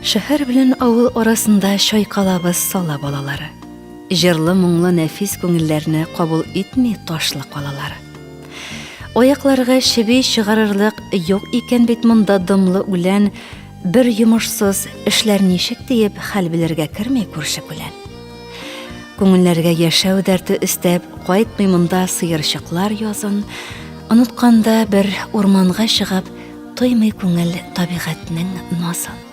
Шәһәр белән авыл арасында шайкалабыз сала балалары. Җырлы моңлы нәфис күңелләрне кабул итми ташлы калалары. Аякларга шеби чыгарырлык юк икән бит монда дымлы үлән, бер йомышсыз эшләр ничек диеп хәл белергә керми күрше күлән. Күңелләргә яшәү дәрте өстәп кайтмый монда сыерчыклар язын, онытканда бер урманга чыгып, тоймый күңел табигатьнең назын.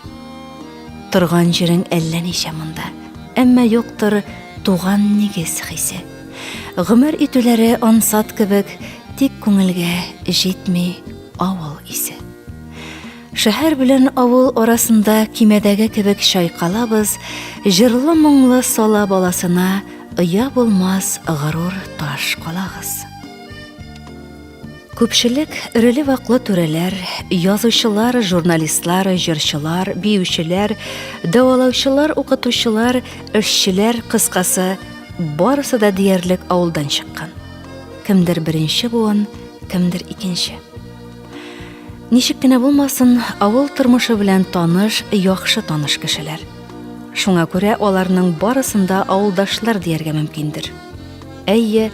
Торган җирең әллә ничә монда, әмма юктыр туган нигез хисе. Гомер итүләре ансат кебек, тик күңелгә җитми авыл исе. Шәһәр белән авыл арасында кимәдәге кебек шайкалабыз, җырлы моңлы сала баласына оя булмас горур таш калагыз. Күпчелек иреле-ваклы түрәләр, язучылар, журналистлар, җырчылар, биючеләр, дәвалаучылар, укытучылар, эшчеләр, кыскасы, барысы да диярлек авылдан чыккан. Кемдер беренче буын, кемдер икенче. Ничек кенә булмасын, авыл тормышы белән таныш, яхшы таныш кешеләр. Шуңа күрә аларның барысында авылдашлар дияргә мөмкиндер. Әйе,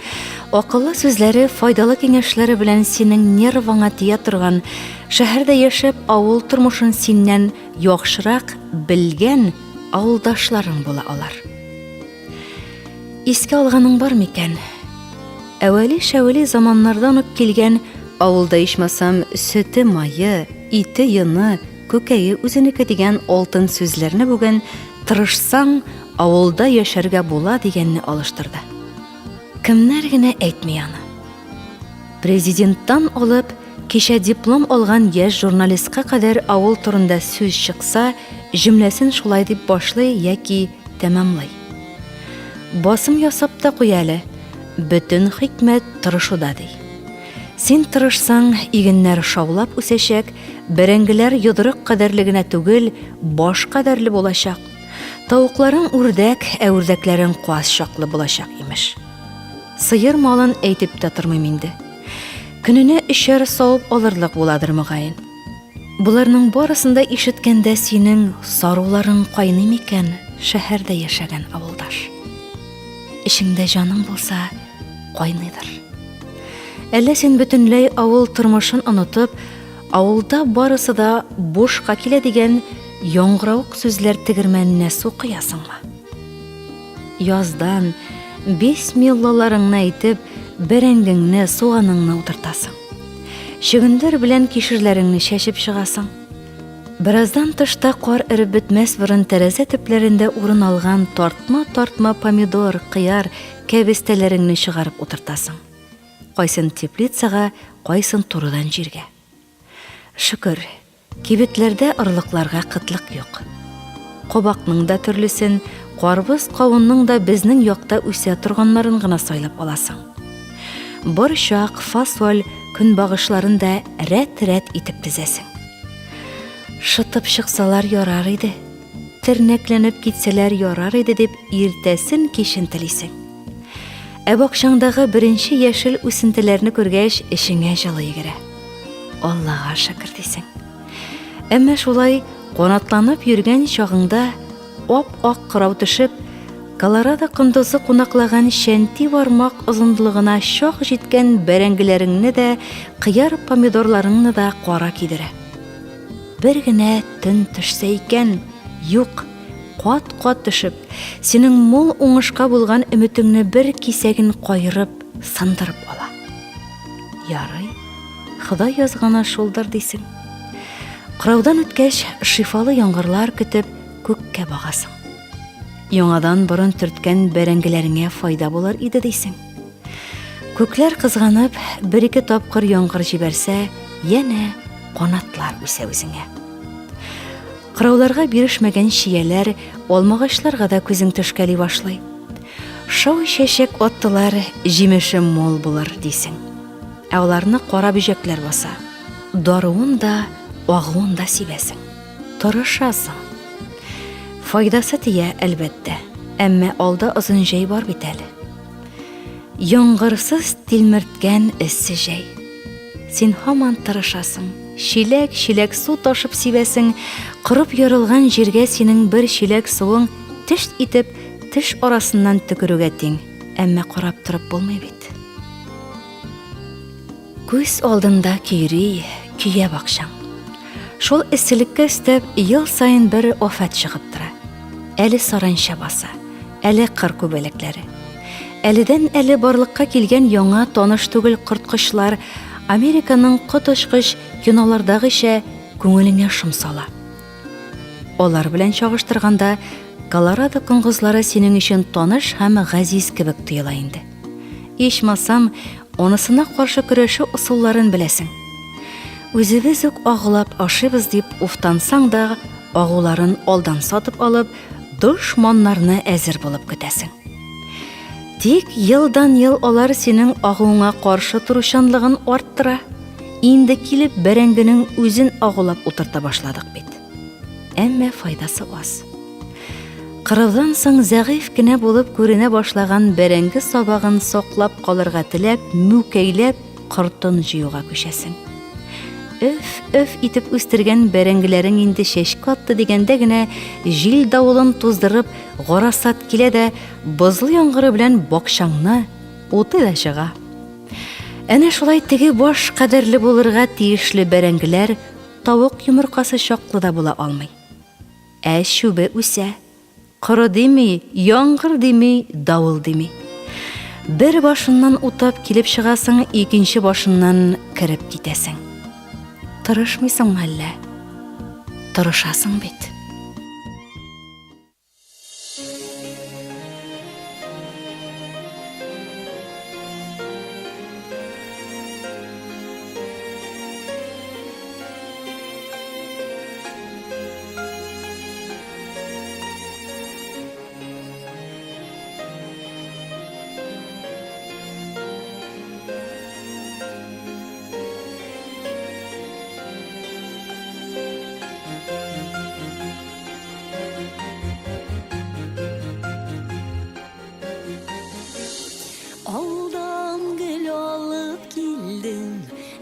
акыллы сүзләре, файдалы киңәшләре белән синең нервыңа тия торган, шәһәрдә яшәп авыл тормышын синнән яхшырак белгән авылдашларың була алар. Искә алганың бар микән? Әвәли-шәвәли заманнардан ук килгән, авылда ичмасам сөте майы, ите йыны, күкәе үзенеке дигән алтын сүзләрне бүген тырышсаң авылда яшәргә була дигәнне алыштырды. Кемнәр генә әйтми аны. Президенттан алып, кичә диплом алган яшь журналистка кадәр авыл турында сүз чыкса, җөмләсен шулай дип башлый яки тәмамлый. Басым ясап та куя әле, бөтен хикмәт тырышуда ди. Син тырышсаң, игеннәр шаулап үсәчәк, бәрәңгеләр йодрык кадәрлегенә түгел, баш кадәрле булачак. Тавыкларың үрдәк, ә үрдәкләрең куаз чаклы булачак имеш. Сыер малын әйтеп тә тормыйм инде. Көненә өчәр савып алырлык буладыр мөгаен. Буларның барысында ишеткәндә синең саруларың кайный микән шәһәрдә яшәгән авылдаш? Ишеңдә җаның булса, кайныйдыр. Әллә син бөтенләй авыл тормышын онытып, авылда барысы да бушка килә дигән яңгырауык сүзләр тегермәненә су кыясыңмы? Яздан бисмиллаларыңны әйтеп, бәрәңгеңне, суганыңны утыртасың. Шөгендер белән кишерләреңне чәчеп чыгасың. Бераздан тышта кар эреп бетмәс борын тәрәзә төпләрендә урын алган тартма помидор, кыяр, кәбестәләреңне чыгарып утыртасың. Кайсын теплицага, кайсын турыдан җиргә. Шөкер, кибетләрдә орлыкларга кытлык юк. Кабакның да төрлесен, карбыз, кавынның да безнең якта үсә торганнарын гына сайлап аласың. Борчак, фасоль, көнбагышларын да рәт-рәт итеп тезәсең. Шытып чыксалар ярар иде, тернәкләнеп китсәләр ярар иде дип иртәсен кичен телисең. Ә бакчаңдагы беренче яшел үсентеләрне күргәч, эшеңә җылы йөгерә. Аллага шөкер дисең. Әмма шулай канатланып йөргән чагыңда ап-ак кырау төшеп, Колорадо кондызы кунаклаган шәнти бармак озынлыгына чак җиткән бәрәңгеләреңне дә, кыяр помидорларыңны да кара кидерә. Бер генә төн төшсә икән, юк, кат-кат төшеп, синең мул уңышка булган өметеңне бер кисәген кайрып, сындырып ала. Ярый, Ходай язганы шулдыр дисең. Кыраудан үткәч, шифалы яңгырлар көтеп, күккә багасың. Яңадан борын төрткән бәрәңгеләреңә файда булыр иде дисең. Күкләр кызганып, бер-ике тапкыр яңгыр җибәрсә, янә канатлар үсә үзеңә. Кырауларга бирешмәгән чияләр, алмагачларга да күзең төшкәли башлый. Шау чәчәк аттылар, җимеше мол булыр дисең. Ә аларны кара бөҗәкләр баса. Даруын да, агуын да сибәсең. Тырышасың. Файдасы тия әлбәттә, әмма алда озын җәй бар бит әле. Яңгырсыз тилмерткән эссе җәй. Син һаман тырышасың, Шиләк су ташып сибәсең, кырып ярылган җиргә синең бер шиләк суың теш итеп теш арасыннан төкерүгә тиң. Әмма карап торып булмый бит. Күз алдында көйә бакчаң. Шул эсселеккә өстәп ел сайын бер афат чыгып тора. Әле саранча баса, әле кыр күбәләкләре. Әледән-әле барлыкка килгән яңа таныш түгел корткычлар Американың коточкыч кинолардагыча күңелеңә шом сала. Алар белән чагыштырганда Колорадо коңгызлары синең өчен таныш һәм газиз кебек тоела инде. Ичмасам, онысына каршы көрәшү усулларын беләсең. Үзебез үк агылап ашыбыз дип уфтансаң да, агуларын алдан сатып алып, дошманнарны әзер булып көтәсең. Тик елдан-ел алар синең агуыңа каршы туручанлыгын арттыра. Инде килеп бәрәңгенең үзен агулап утырта башладык бит. Әмма файдасы аз. Кырылдан соң зәгыйф кенә булып күренә башлаган бәрәңге сабагын саклап калырга теләп, мүкәйләп, кыртын җыюга күчәсең. Өф итеп үстергән бәрәңгеләрең инде чәчкә атты дигәндә генә җил давылын туздырып, гарасат килә дә бозлы яңгыры белән бакчаңны уты да чыга. Әнә шулай теге баш кадерле булырга тиешле бәрәңгеләр тавык йомыркасы чаклы да була алмый. Шүбе үсә. Кыры дими, яңгыр дими, давыл дими. Бер башыннан утап килеп чыгасың, икенче башыннан кирип китәсең. Тырышмыйсың әллә? Тырышасың бит.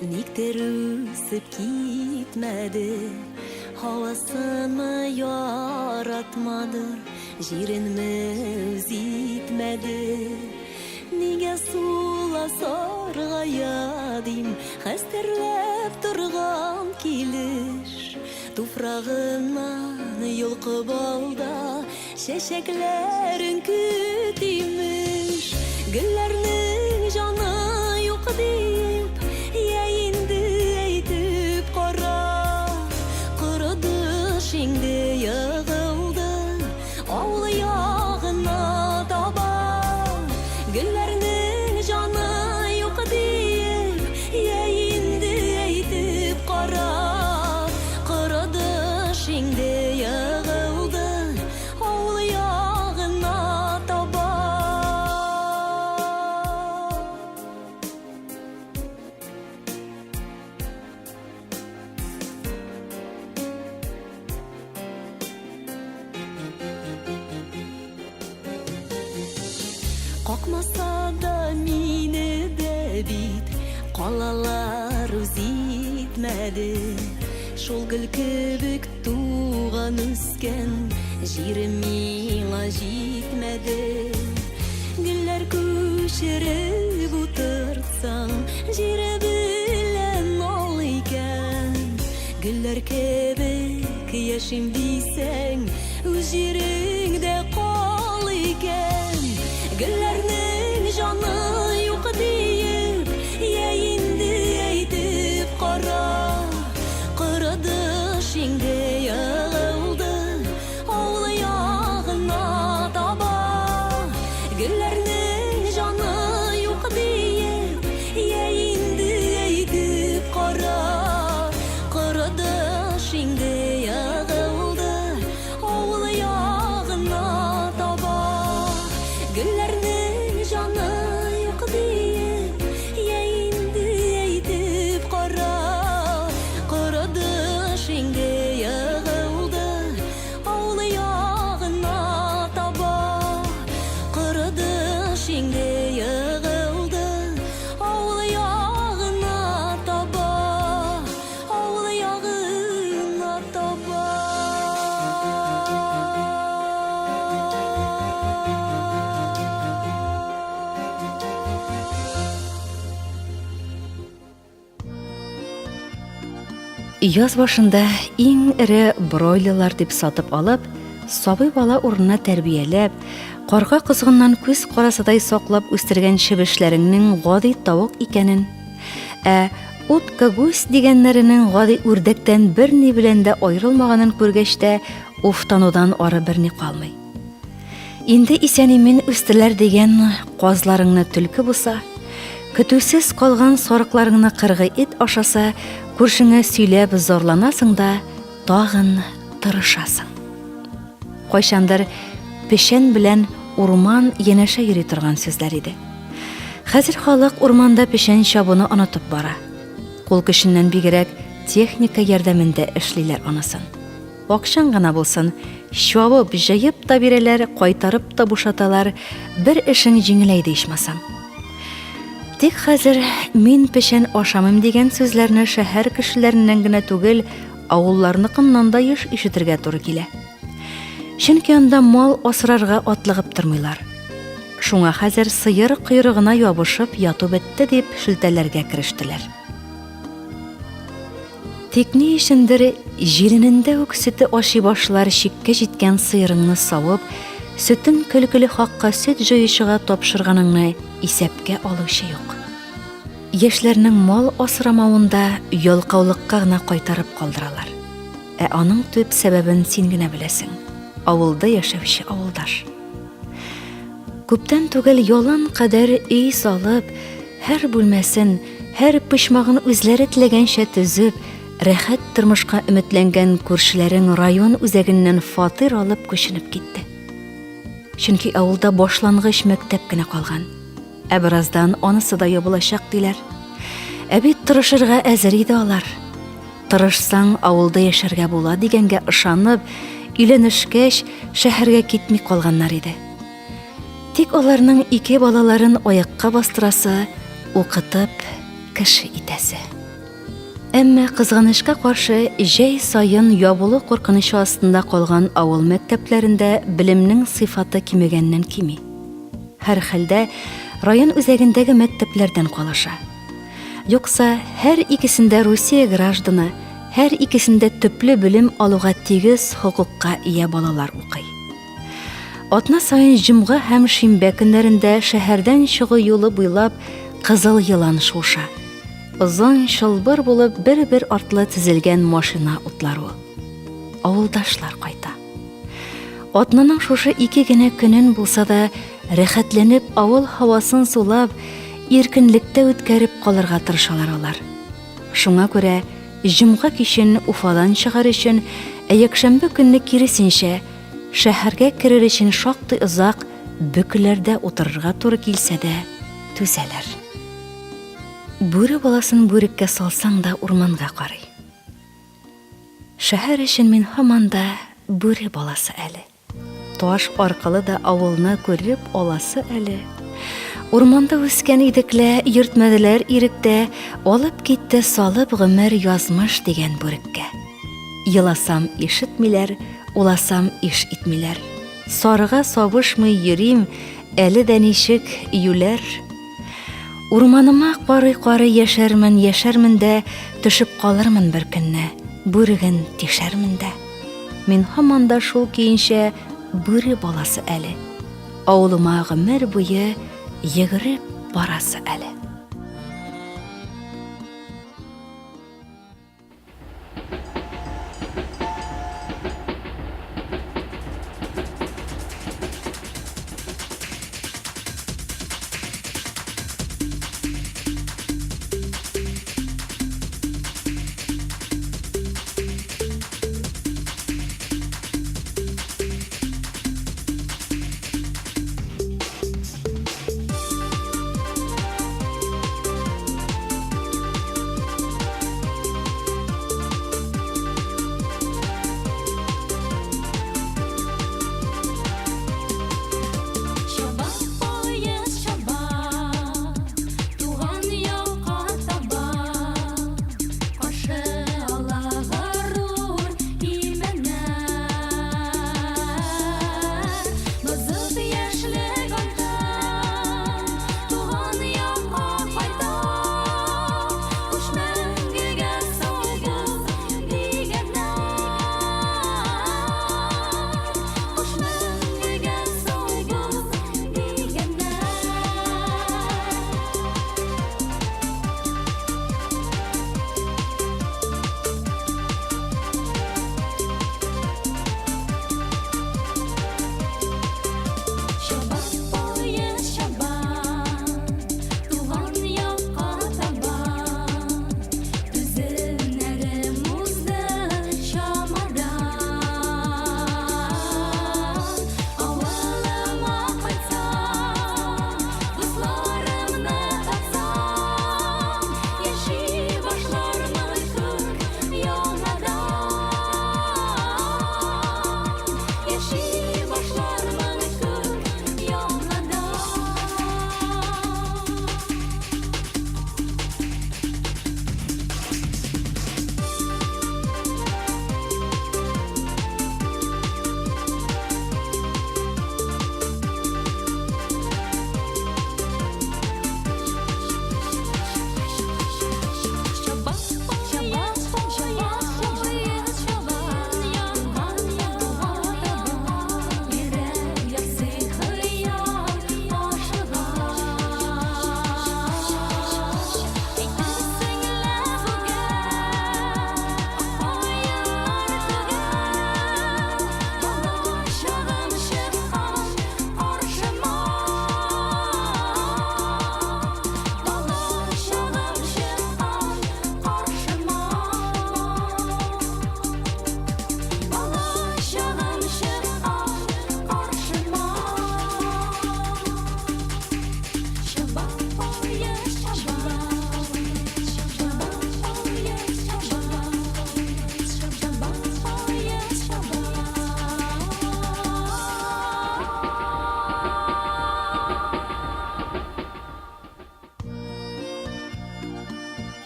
Никтер үсеп китмәде, һавасыны яратмадыр, җиренме үзитмәде. Нигә сула саргая дим, хәстәрләп торган килеш. Туфрагыннан йолкып алда, чәчәкләрен көтимеш. Гөлләрнең җаны юк дип, şimdi yığıldı Avlı yağına taban Güllerinin canı yok deyip Yeyindi eytip kara Kırıdı şimdi yığıldı Avlı yağına taban Какмаса да мине дә бит Калалар үзитмәде Шул гөл кебек туган үскән Җирем миңа җитмәде Гөлләр күчереп утырсаң Җире белән ал икән Гөлләр кебек яшим дисәң Үз җиреңдә кал икән Güllerinin canı yok deyip Yeyindi eytip kara Kırıdı şimdi yığıldı Avlı yağına taba Güllerinin canı yok deyip Yeyindi eytip kara Kırıdı şimdi yığıldı Avlı yağına taba Güllerinin canı yok deyip Yeyindi eytip kara Kırıdı şimdi yığıldı Avlı yağına taba Kırıdı şimdi yığıldı Avlı yağına taba Avlı Яз башында иң ире бройлерлар дип сатып алып, сабый бала урынына тәрбияләп, карга кызгыннан күз карасыдай саклап үстергән чебешләреңнең гади тавык икәнен, утка гусь дигәннәренең гади үрдәктән берни белән дә аерылмаганын күргәч тә, уфтанудан ары берни калмый. Инде исән-имин үстеләр дигән казларыңны төлке булса, көтүсез калган сарыкларыңны кыргый ит ашаса, күршеңә сөйләп зарланасың да, тагын тырышасың. Кайчандыр пешән белән урман янәшә йөри торган сүзләр иде. Хәзер халык урманда пешән чабуны онытып бара. Кул көченнән бигрәк техника ярдәмендә эшлиләр анысын. Акчаң гына булсын, чабып, җыеп та бирәләр, кайтарып та бушаталар, бер эшең җиңеләйде ичмасам. Тик хәзер мин пешән ашамым дигән сүзләрне шәһәр кешеләреннән генә түгел, авылларныкыннан да еш ишетергә туры килә. Чөнки анда мал асрарга атлыгып тормыйлар. Шуңа хәзер сыер койрыгына ябышып яту бетте дип шелтәләргә керештеләр. Тик ни өчендер җиренендә үк сөте ашый башлар чиккә җиткән сыерыңны савып, сөтен көлкеле хакка сөт җыючыга тапшырганыңны исәпкә алучы юк. Яшьләрнең мал асрамавында ялкаулыкка гына кайтарып калдыралар. Аның төп сәбәбен син генә беләсең. Авылда яшәүче авылдаш. Күптән түгел ялан кадәр өй салып, һәр бүлмәсен, һәр пычмагын үзләре теләгәнчә төзеп, рәхәт тормышка өметләнгән күршеләрең район үзәгеннән фатир алып күченеп китте. Чөнки авылда башлангыч мәктәп кенә калган. Бераздан анысы да ябылачак диләр. Бит тырышырга әзер иде алар. Тырышсаң, авылда яшәргә була дигәнгә ышанып, өйләнешкәч, шәһәргә китми калганнар иде. Тик аларның 2 балаларын аякка бастырасы, укытып, кеше итәсе. Әмма кызганычка каршы, җәй сайын ябылу куркынычы астында калган авыл мәктәпләрендә белемнең сыйфаты кимегәннән кими. Һәр хәлдә район үзәгендәге мәктәпләрдән калыша. Юкса, һәр икесендә Русия гражданы, һәр икесендә төпле белем алуга тигез хокукка ия балалар укый. Атна сайын җомга һәм шимбә көннәрендә шәһәрдән чыгу юлы буйлап кызыл елан шуша. Озын чылбыр булып бер-бер артлы тезелгән машина утлары. Авылдашлар кайта. Атнаның шушы 2 генә көнен булса да, рәхәтләнеп авыл һавасын сулап, иркенлектә үткәреп калырга тырышалар алар. Шуңа күрә җомга кичен Уфадан чыгар өчен, якшәмбе көнне киресенчә шәһәргә керер өчен шактый озак бөкләрдә утырырга туры килсә дә түзәләр. Бүре баласын бүреккә салсаң да урманга карый. Шәһәр өчен мин һаман да бүре баласы әле. Таш аркылы да авылны күреп аласы әле. Урманда үскән идеклә, йөртмәделәр иректә, алып китте салып гомер язмыш дигән бүреккә. Еласам ишетмиләр, уласам иш итмиләр. Сарыга сабышмый йөрим, әле дә ничек юләр. Урманыма карый-карый яшәрмен дә, төшеп калырмын бер көнне, бүреген тишәрмен дә. Мин һаман да шул көенчә бүре баласы әле. Авылыма гомер буе йөгереп барасы әле.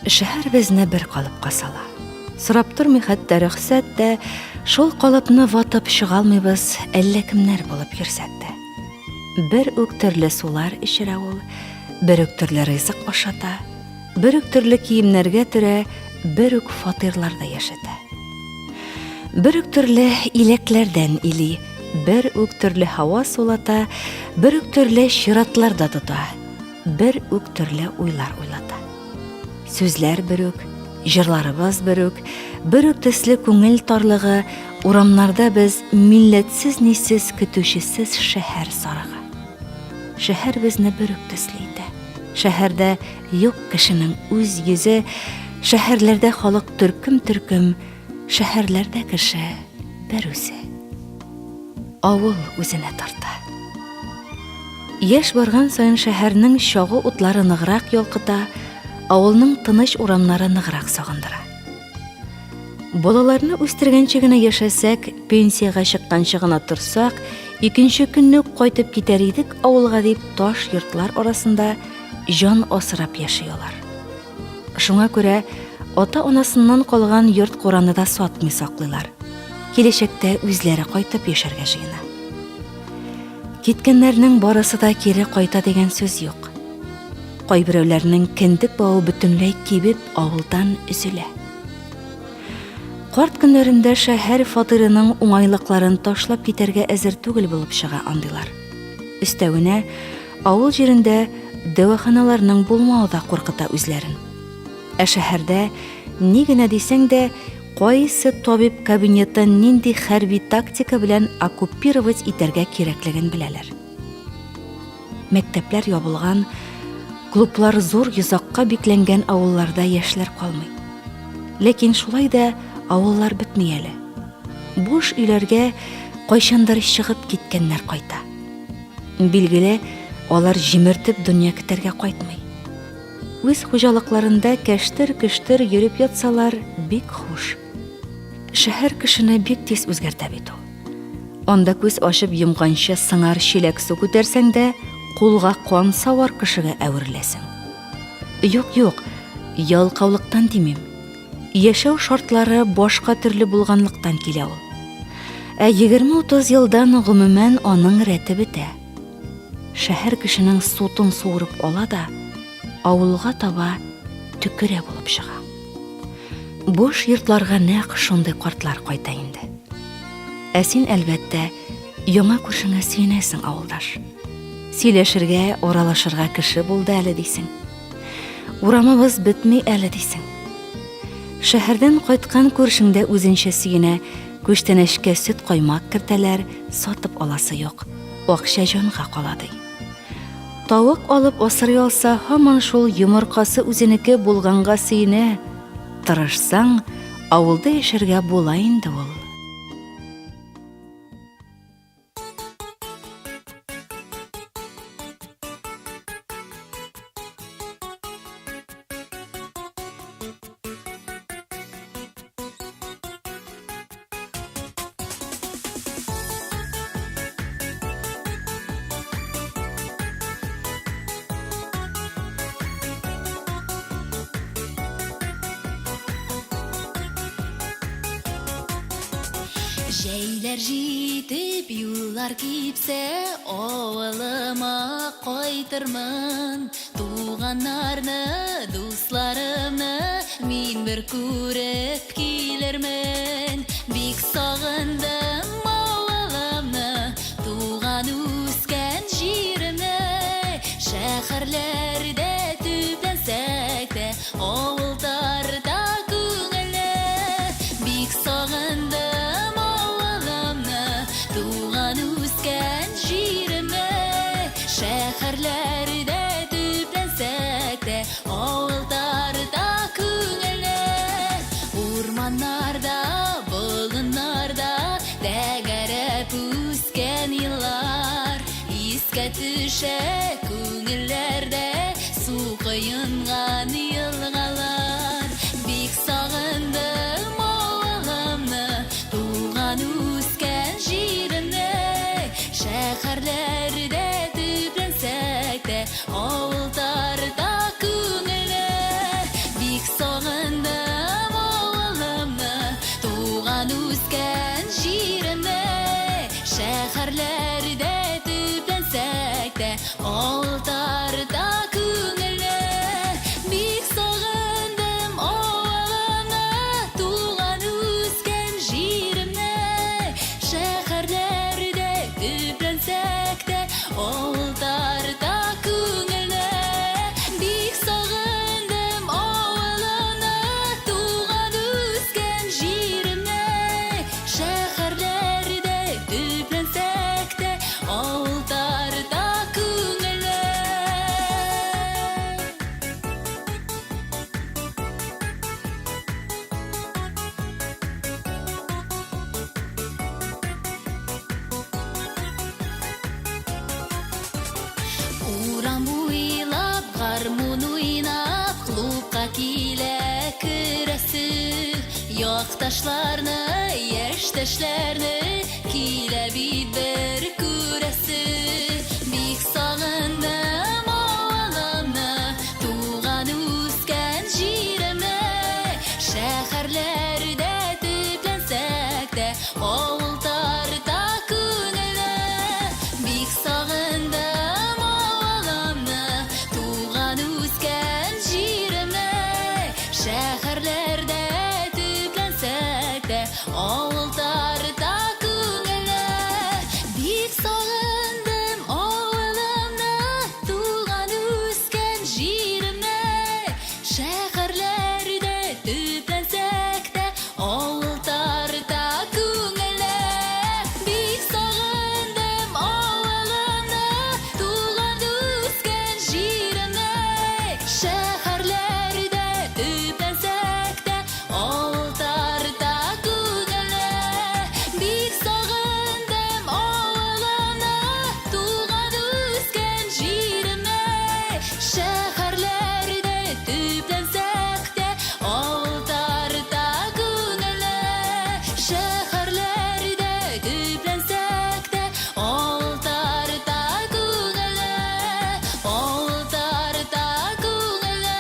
Шәһәр безне бер калыпка сала. Сорап тормый хәтта рөхсәт тә, шул калыпны ватып чыга алмыйбыз, әллә кемнәр булып йөрсәк тә. Бер үк төрле сулар эчерә ул, бер үк төрле ризык ашата, бер үк төрле киемнәргә төрә, бер үк фатирларда яшәтә. Бер үк төрле иләкләрдән или, бер үк төрле һава сулата, бер үк төрле чиратларда тота, бер үк төрле уйлар уйлата. Сүзләр бер үк, җырларыбыз бер үк төсле күңел тарлыгы, урамнарда без милләтсез нисез көтүчесез шәһәр сарыгы. Шәһәр безне бер үк төсле итә. Шәһәрдә юк кешенең үз йөзе, шәһәрләрдә халык төркем, шәһәрләрдә кеше бер үзе. Авыл үзенә тарта. Яшь барган саен шәһәрнең чагы утлары ныграк ялкыта, авылның тыныч урамнары ныграк сагындыра. Балаларны үстергәнче генә яшәсәк, пенсияга чыкканчы гына торсак, икенче көнне кайтып китәр идек авылга дип таш йортлар арасында җан асрап яшыйлар. Шуңа күрә ата-анасыннан калган йорт-кураны да сатмый саклыйлар. Киләчәктә үзләре кайтып яшәргә җыена. Киткәннәрнең барысы да кире кайта дигән сүз юк. Кайберәүләрнең кендек бавы бөтенләй кибеп авылдан өзелә. Карт көннәрендә шәһәр фатирының уңайлыкларын ташлап китәргә әзер түгел булып чыга андыйлар. Өстәвенә, авыл җирендә дәваханаларның булмавы да куркыта үзләрен. Ә шәһәрдә ни генә дисәң дә, кайсы табиб кабинетын нинди хәрби тактика белән оккупировать итәргә кирәклеген беләләр. Мәктәпләр ябылган, клублар зур йозакка бикләнгән авылларда яшьләр калмый. Ләкин шулай да авыллар бетми әле. Буш өйләргә кайчандыр чыгып киткәннәр кайта. Билгеле, алар җимертеп дөнья китәргә кайтмый. Үз хуҗалыкларында кәштер-көштер йөреп ятсалар, бик хуш. Шәһәр кешене бик тиз үзгәртә бит ул. Анда күз ачып йомганчы сыңар чиләк су күтәрсәң дә, кулга кан савар кешегә әвереләсең. Юк, ялкаулыктан димим. Яшәү шартлары башка төрле булганлыктан килә ул. Ә 20-30 елдан гомумән аның рәте бетә. Шәһәр кешенең сутын суырып ала да, авылга таба төкерә булып чыга. Буш йортларга нәкъ шундый картлар кайта инде. Ә син әлбәттә яңа күршеңә сөенәсең, авылдаш. Сөйләшергә, аралашырга кеше булды әле дисең. Урамыбыз бетми әле дисең. Шәһәрдән кайткан күршеңдә үзенчә сөенә, күчтәнәшкә сөт каймак кертәләр, сатып аласы юк. Акча җанга кала ди. Тавык алып асрый алса, һаман шул йомыркасы үзенеке булганга сөенә. Тырышсаң, авылда яшәргә була инде ул. Җәйләр җитеп, юллар кипсә, авылыма кайтырмын. Туганнарны, дусларымны мин бер күреп килермен. Бик сагындым авылымны, туган үскән җиремне. Шәһәрләрдә төпләнсәк тә, авылларда күңелне. Бик сагындым авылымны, туган үскән җиремне. Шәһәрләрдә төпләнсәк тә, авылларда күңелне. Урманнарда, болыннарда тәгәрәп үскән еллар искә төшә күңелләрдә су коенган елгалар. Бик сагындым авылымны, туган үскән җиремне. Шәһәрләрдә төпләнсәк тә, авылларда күңелне. Бик Олтарда күңеле, бик сағындым авылымны, туған үскен жерімні. Шәһәрләрдә төпләнсәк тә, олтарда күңеле, бик сағындым авылымны, туған үскен жерімні. Шәһәрләрдә төпләнсәк тә, олтарда күңеле. Урам буйлап, гармун уйнап, клубка килә керәсе. Якташларны, яшьтәшләрне килә бит бер күрәсе. Бик сагындым авылымны, туган үскән җиремне. Шәһәрләрдә төпләнсәк тә, авылларда күңеле. Бик сагындым авылымны, туган үскән җиремне. Шәһәрләрдә төпләнсәк тә, авылларда күңеле. Бик сагындым авылымны, туган үскән җиремне. Шәһәрләрдә төпләнсәк тә, авылларда күңеле. Бик сагындым авылымны, туган үскән җиремне. Шәһәрләрдә төпләнсәк тә, авылларда күңеле. Бик сагындым авылымны, туган үскән җиремне. Шәһәрләрдә төпләнсәк тә, авылларда күңеле. Шәһәрләрдә төпләнсәк тә, авылларда күңеле. Авылларда күңеле.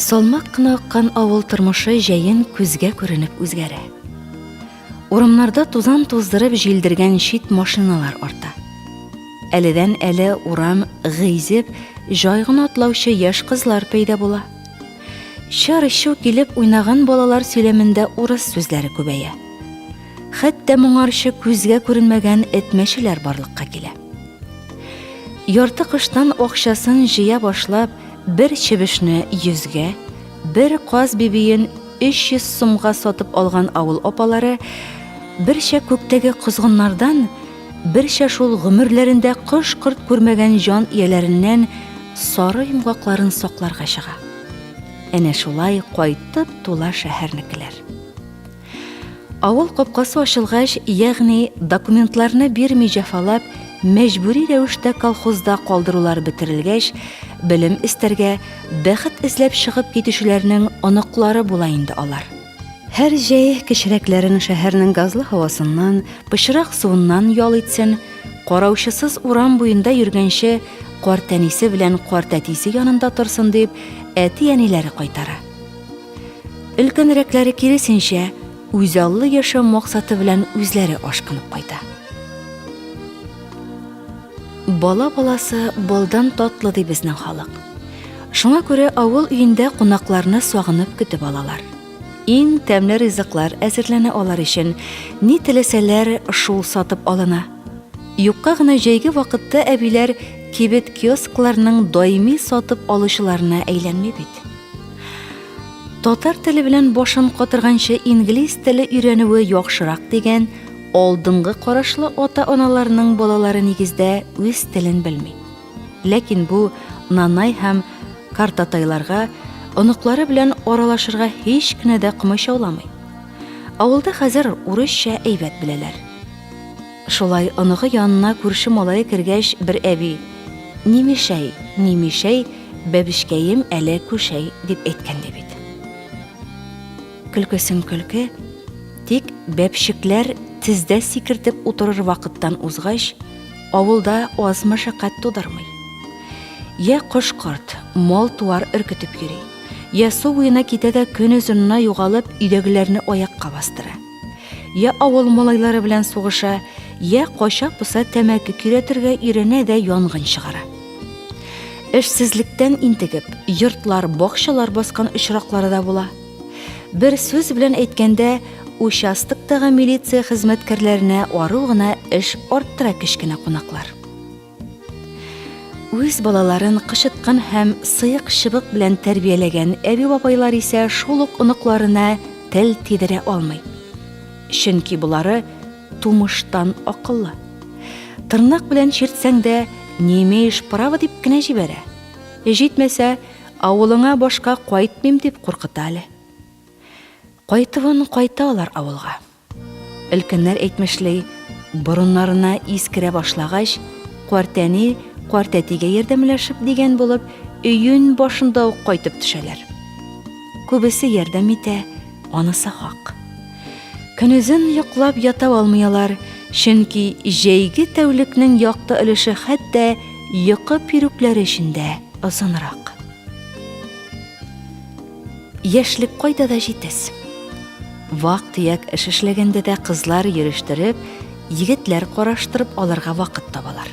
Салмак кына аккан авыл тормышы җәен күзгә күренеп үзгәрә. Урамнарда тузан туздырып җилдергән шит машиналар арта. Әледән-әле урам гыйзеп, җай гына атлаучы яшь кызлар пәйда була. Чар-чу килеп уйнаган балалар сөйләмендә урыс сүзләре күбәя. Хәтта моңарчы күзгә күренмәгән этмәшеләр барлыкка килә. Ярты кыштан акчасын җыя башлап, бер чебешне 100-гә, бер каз бибиен 300 сумга сатып алган авыл апалары, берчә күктәге козгыннардан, берчә шул гомерләрендә кош-корт күрмәгән җан ияләреннән сары йомгакларын сакларга чыга. Әнә шулай кайтып тула шәһәрнекеләр. Авыл капкасы ачылгач, ягъни документларны бирми җәфалап, мәҗбүри рәвештә колхозда калдырулар бетерелгәч, белем истәргә, бәхет эзләп чыгып китүчеләрнең оныклары була инде алар. Һәр җәй кечерәкләрен шәһәрнең газлы һавасыннан, пычрак суыннан ял итсен, караучысыз урам буенда йөргәнче, карт әнисе белән карт әтисе янында торсын дип, әти-әниләре кайтара. Өлкәнрәкләре киресенчә, үзаллы яшәү максаты белән үзләре ашкынып кайта. Бала баласы болдан татлы ди безнең халык. Шуңа күрә авыл өендә кунакларны сагынып көтеп алалар. Иң тәмле ризыклар әзерләнә алар өчен, ни теләсәләр шул сатып алына. Юкка гына җәйге вакытта әбиләр кибет киоскларның даими сатып алучыларына әйләнми бит. Татар теле белән башын катырганчы инглиз теле өйрәнүе яхшырак дигән алдынгы карашлы ата-аналарның балалары нигездә үз телен белми. Ләкин бу нанай һәм картатайларга, оныклары белән аралашырга һич кенә дә кымычауламый. Авылда хәзер урысча әйбәт беләләр. Шулай оныгы янына күрше малае кергәч, бер әби: "Нимешәй, нимешәй, бәбишкәем әле күшәй" дип әйткән ди бит. Көлкесен көлке, тик бәпшекләр тиздә сикертеп утырыр вакыттан узгач, авылда аз мәшәкать тудырмый. Я кош-корт, мал-туар өркетеп йөри, я су буена китә дә көн үзенә югалып, өйдәгеләрне аякка бастыра. Я авыл малайлары белән сугыша, я кача-поса тәмәке көйрәтергә өйрәнә дә янгын чыгара. Эшсезлектән интегеп, йортлар, бакчалар баскан очраклары да була. Бер сүз белән әйткәндә, участоктагы милиция хезмәткәрләренә ару гына эш арттыра кечкенә кунаклар. Үз балаларын кычыткан һәм сыйык чыбык белән тәрбияләгән әби-бабайлар исә шул ук оныкларына тел тидерә алмый. Чөнки булары тумыштан акыллы. Тырнак белән чиртсәң дә, не имеешь права дип кенә җибәрә. Җитмәсә, авылыңа башка кайтмыйм дип куркыта әле. Кайтыбын кайталар авылга. Өлкәннәр әйтмешләй, борыннарына искерә башлагач, квартәтигә ярдәмләшеп дигән булып, өйен башында ук кайтып төшәләр. Күбесе ярдәм итә, анысы хак. Көнүзен йоклап ята алмыйлар, чөнки җәйге тәүлекнең якты өлеше хәтта йокы пирүкләре эчендә озынрак. Яшьлек кайда да җитез. Вак-төяк эш эшләгәндә дә кызлар йөрештереп, егетләр караштырып алырга вакыт табалар.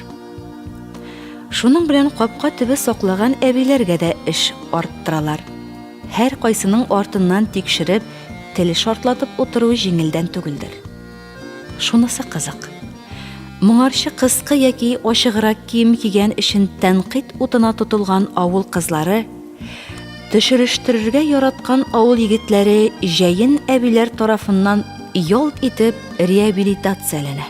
Шуның белән капка төбе саклаган әбиләргә дә эш арттыралар. Һәр кайсының артыннан тикшереп, тел шартлатып утыру җиңелдән түгелдер. Шунысы кызык. Моңарчы кыскы яки ачыграк кием кигән өчен тәнкыйть утына тотылган авыл кызлары, төшерештергә яраткан авыл егетләре җәен әбиләр тарафыннан ялт итеп реабилитацияләнә.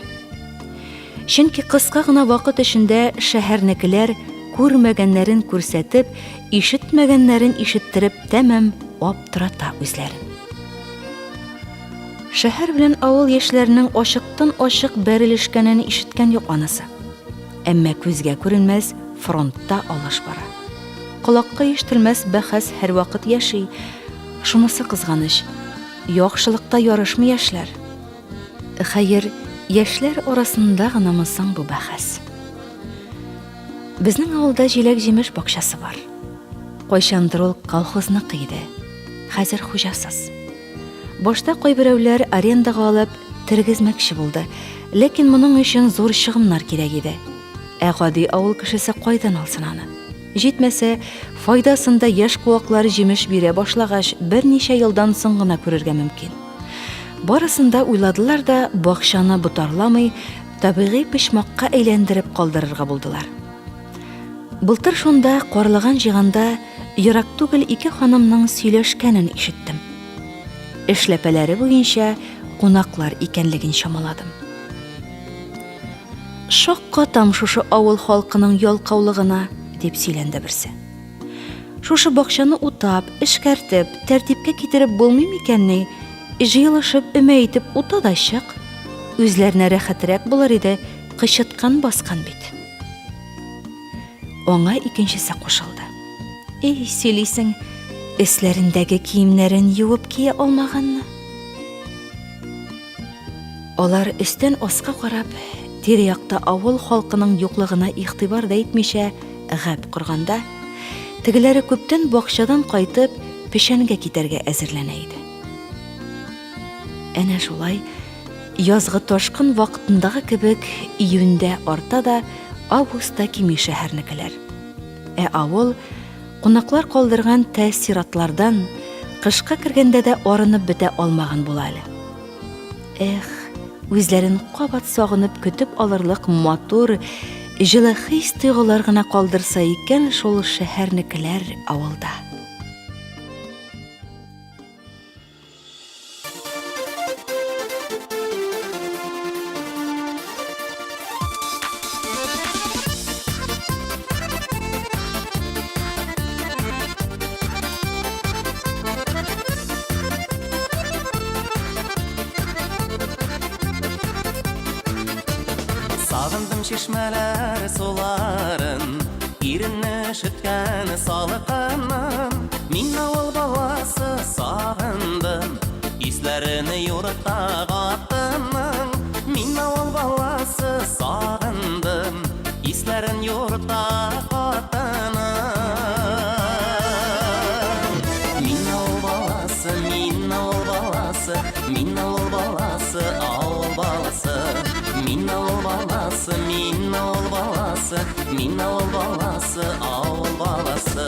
Чөнки кыска гына вакыт эчендә шәһәрнекеләр күрмәгәннәрен күрсәтеп, ишетмәгәннәрен ишеттереп тәмам аптырата үзләрен. Шәһәр белән авыл яшьләренең ачыктан-ачык бәрелешкәнен ишеткән юк анысы. Әмма күзгә күренмәс фронтта алыш бара. Колакка ишетелмәс бәхәс һәр вакыт яши. Шунысы кызганыч. Яхшылыкта ярышмый яшьләр. Хәер, яшьләр арасында гынамы соң бу бәхәс? Безнең авылда җиләк-җимеш бакчасы бар. Кайчандыр ул колхозныкы иде. Хәзер хуҗасыз. Башта кайберәүләр арендага алып тергезмәкче булды, ләкин моның өчен зур чыгымнар кирәк иде. Гади авыл кешесе кайдан алсын аны? Җитмәсә, файдасында яшь куаклар җимеш бирә башлагач, берничә елдан соң гына күрергә мөмкин. Барысында уйладылар да бакчаны бутарламый, табигый пишмакка әйләндереп калдырырга булдылар. Былтыр шунда карлыган җиганда ерак түгел ике ханымның сөйләшкәнен ишеттем. Эшләпәләре буенча кунаклар икәнлеген чамаладым. Шаккатам шушы авыл халкының ялкаулыгына, дип сөйләнде берсе. Шушы бакчаны утап, эшкәртеп, тәртипкә китереп булмый микәнни? Җыелышып, өмә итеп ута да чык. Үзләренә рәхәтрәк булыр иде, кычыткан баскан бит. Аңа икенчесе кушылды. Сөйлисең, эсләрендәге киемнәрен юып кия алмаганны? Алар өстән аска карап, тирә-якта авыл халкының юклыгына игътибар да итмичә гәп курганда, тегеләре күптән бакчадан кайтып, пешәнгә китәргә әзерләнә иде. Әнә шулай, язгы ташкын вакытындагы кебек, июньдә арта да, августта кими шәһәрнекеләр. Авыл кунаклар калдырган тәэсиратлардан кышка кергәндә дә арынып бетә алмаган була әле. Үзләрен кабат сагынып көтеп алырлык матур, җылы хис тойгылар гына калдырса икән шул шәһәрнекеләр авылда. Сағындым шешмәләр суларын, иренне шөткән салыкынын. Мин авыл баласы сағындым, исләрене юртта катының. Мин авыл баласы сағындым, исләрен юртта катының. Мин авыл баласы, мин авыл баласы, мин авыл баласы, авыл баласы, мин авыл мин ауыл баласы, мин ауыл баласы, ауыл баласы.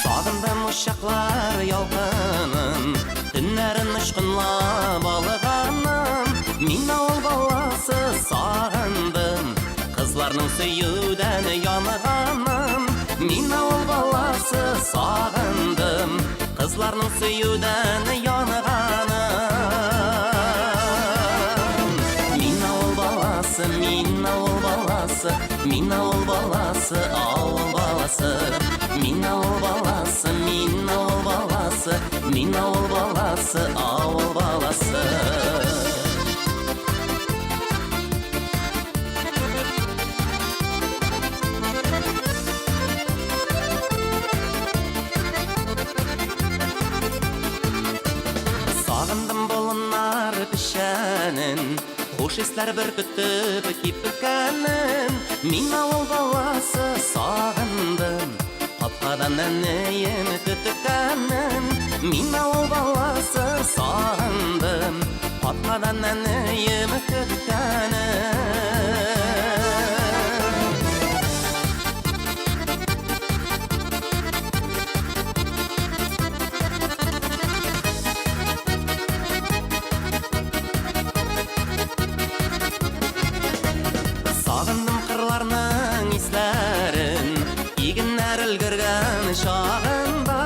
Сағындым ұшақлар ялғанын, түнәрін ұшқынлап алғанын. Мин ауыл баласы сағындым, қызларның сөюден янғанын. Мин ауыл баласы сағындым, қызларның сөюден янғанын. Мин ауыл баласы, мин ауыл баласы, мин ауыл баласы, ауыл баласы. Мин ауыл баласы, мин ауыл баласы, мин ауыл баласы, ауыл баласы. Сағындым болынар пішәнін, хош исләр бір күтіп кипкәнін. Мин ауыл баласы сағындым, қапқадан әнейін күткәнін. Мин ауыл баласы сағындым, қапқадан әнейін күткәнін. Сағындым қырларның исләрін, егіннәр үлгірген шағында.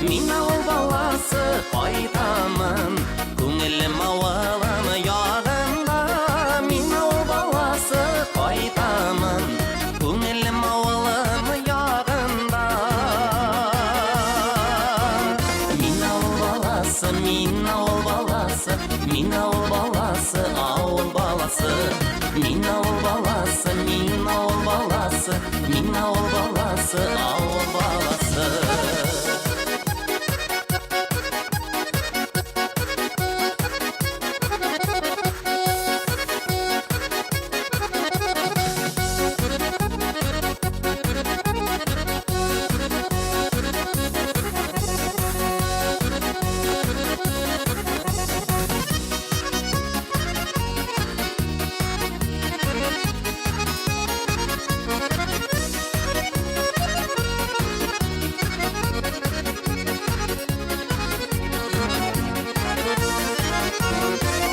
Мин ауыл баласы қайтамын, көңілім ауылым яғында. Мин ауыл баласы қайтамын, көңілім ауылым яғында. Мин ауыл баласы, мин ауыл баласы, мин ауыл баласы, ауыл баласы. Мин ауыл баласы, мин ауыл баласы, мин ауыл баласы, ауыл баласы.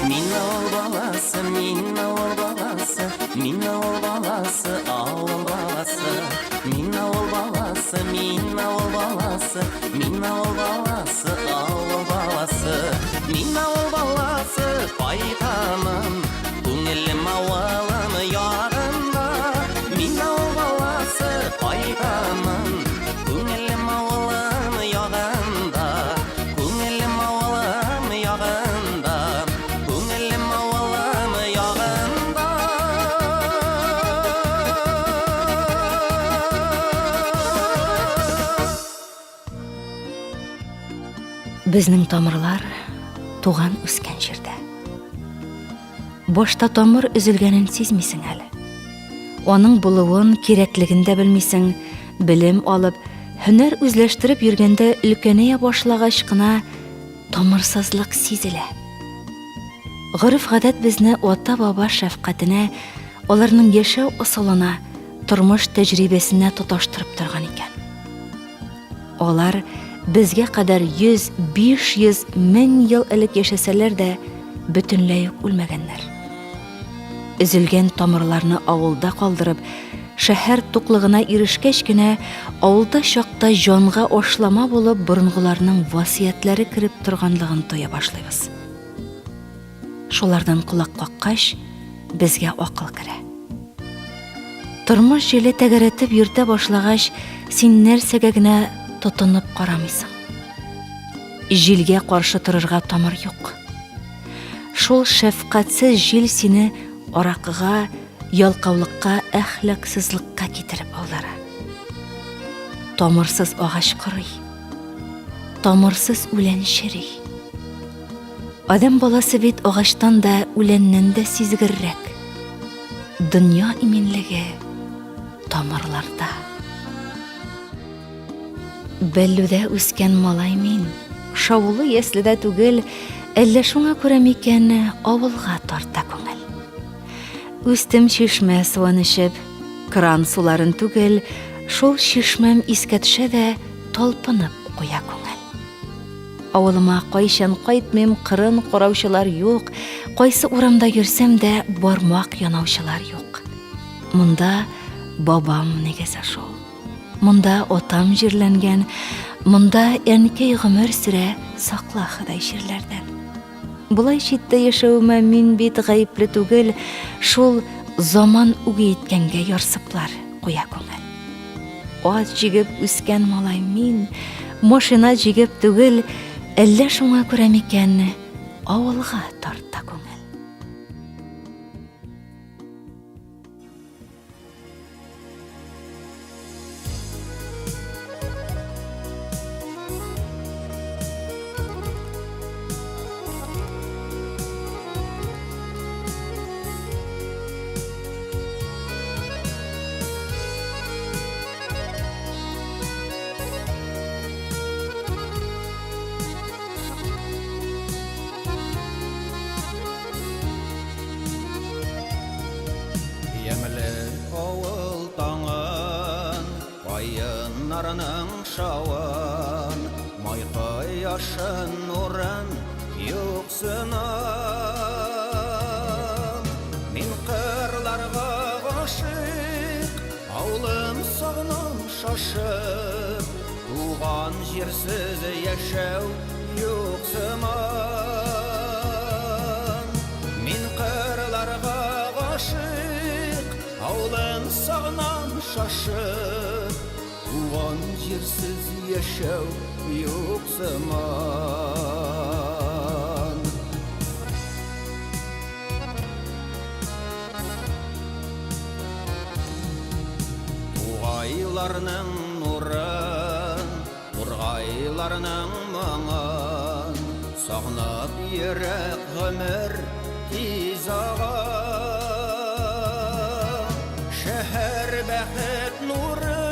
Мин ауыл баласы, мин ауыл баласы, мин ауыл баласы, ауыл баласы. Мин ауыл баласы, мин ауыл баласы, мин ауыл баласы, ауыл баласы. Мин ауыл баласы қайтамын, көңілім ауылым яғында. Мин ауыл баласы қайтамын, көңілім ауылым яғында. Көңілім ауылым яғында, көңілім ауылым яғында. Безнең тамырлар туган үскән җирдә. Башта тамыр өзелгәнен сизмисең әле. Аның булуын, кирәклеген дә белмисең, белем алып, һөнәр үзләштереп йөргәндә өлкәнәя башлагач кына тамырсызлык сизелә. Гырыф-гадәт безне ата-баба шәфкатенә, аларның яшәү усалына, тормыш тәҗрибәсенә тоташтырып торган икән. Алар безгә кадәр 100-500 мең ел элек яшәсәләр дә бөтенләй үк үлмәгәннәр. Өзелгән тамырларны авылда калдырып, шәһәр туклыгына ирешкәч кенә, авылда чакта җанга ашлама булып борынгыларның васыятләре кирип торганлыгын тоя башлыйбыз. Шулардан кулак каккач, безгә акыл керә. Тормыш җиле тәгәрәтеп йөртә башлагач, син нәрсәгә генә тотынып карамыйсың. Җилгә каршы торырга тамыр юк. Шул шәфкатьсез җил сине аракыга, ялкаулыкка, әхлаксызлыкка китереп аудара. Тамырсыз агач кырый, тамырсыз үлән чери. Адам баласы бит агачтан да, үләннән дә сизгеррәк. Дөнья иминлеге тамырларда. Бәллүдә үскән малай мин, шаулы яследә түгел, Әллә шуңа күрә микән авылга тарта күңел. Үстем чишмә суын эчеп, кран суларын түгел, шул чишмәм искә төшә дә талпынып куя күңел. Авылыма кайчан кайтмыйм, кырын караучылар юк, кайсы урамда йөрсәм дә бармак янаучылар юк. Монда бабам нигезе шул. Монда отам җирләнгән, монда әнкәй гомер сүрә сакла Ходай җирләрдән. Булай читтә яшәүемә мин бит гаепле түгел, шул заман үги иткәнгә ярсыплар куя күңел. Ат җигеп үскән малай мин, машина җигеп түгел, әллә шуңа күрә микән авылга тарта күңел. Avul tağın, kayınlarının şavın, mayqa yaşın nurun yoksınım. Min qırlarga aşık, avlım sağnım şaşıp, tuğan jersiz yaşav yoksınım. Min qırlarga aşık, avlım sağnam şaşıp, tuğan yersiz yaşav yok zaman. Tuğaylarının nurun, turgaylarının mağın, sağnap yürek ömür tiz ağın. Şehir bəxet nuru,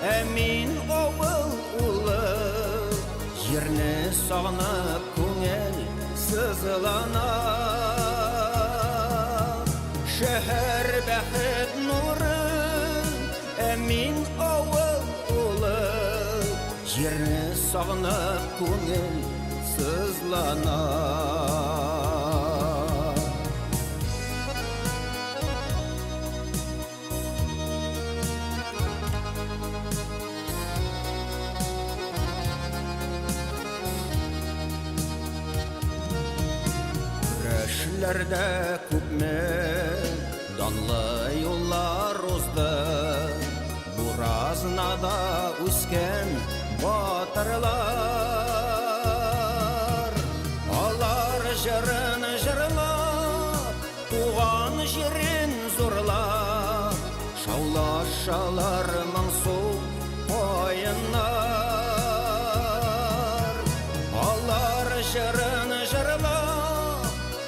əmin oğul ulu, yerini sağnap көңел sızlanar. Şehir bəxet nuru, əmin oğul ulu, yerini sağnap көңел sızlanar. Güreşlerde күпме данлы yollar uzdı, Buraznada üsken batırlar. Alar jırın jırlap, tuğan jerin zorlap, şaulaşalar mаңсу oyunlar. Alar jırın jırlap,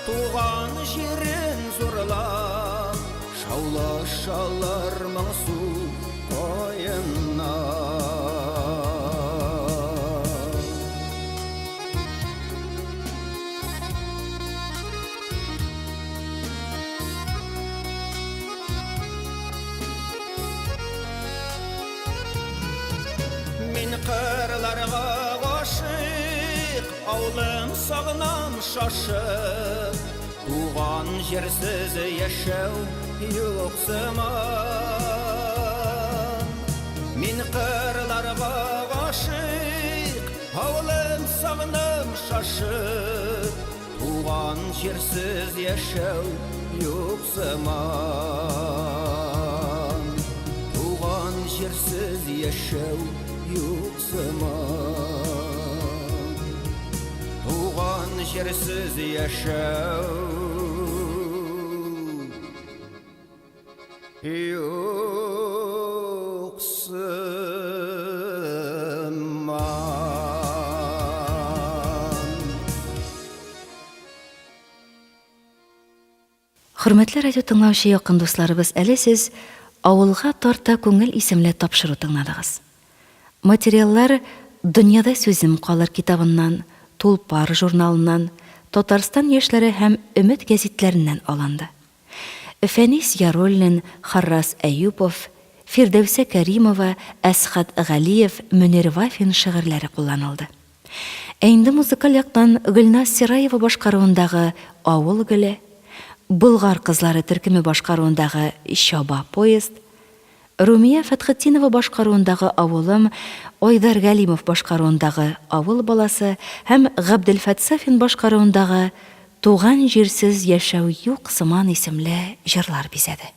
tuğan jerin zorlap, şaulaşalar mаңсу oyunlar. Min qırlarga aşık, avlım sağnam şaşıp, tuğan jersiz yaşav yok zaman. Min qırlarga aşık, avlım sağnam şaşıp, tuğan jersiz yaşav yok zaman. Tuğan jersiz yaşav yok zaman. Tuğan jersiz yaşav yok zaman. Hürmetli радио тыңлаучы якын дусларыбыз, әле сез «Авылга тарта күңел» исемле тапшыру тыңладыгыз. Материаллар «Дөньяда сүзем калыр» китабыннан Тулпар журналынан, Татарстан яшьләре һәм Өмет гәзитләреннән алынды. Фәнис Яруллин, Харрас Әюпов, Фирдәүсә Кәримова, Әсхат Галиев, Мөнир Вафин шигырьләре кулланылды. Ә инде музыкаль яктан Гөлназ Сираева башкаруындагы Авыл гөле, Болгар кызлары төркеме башкаруындагы Чаба поезд, Румия Фәтхетдинова башкаруындагы Авылым, Айдар Галимов башкаруындагы Авыл баласы һәм Габделфәт Сафин башкаруындагы Туган җирсез яшәү юк сыман исемле җырлар бизәде.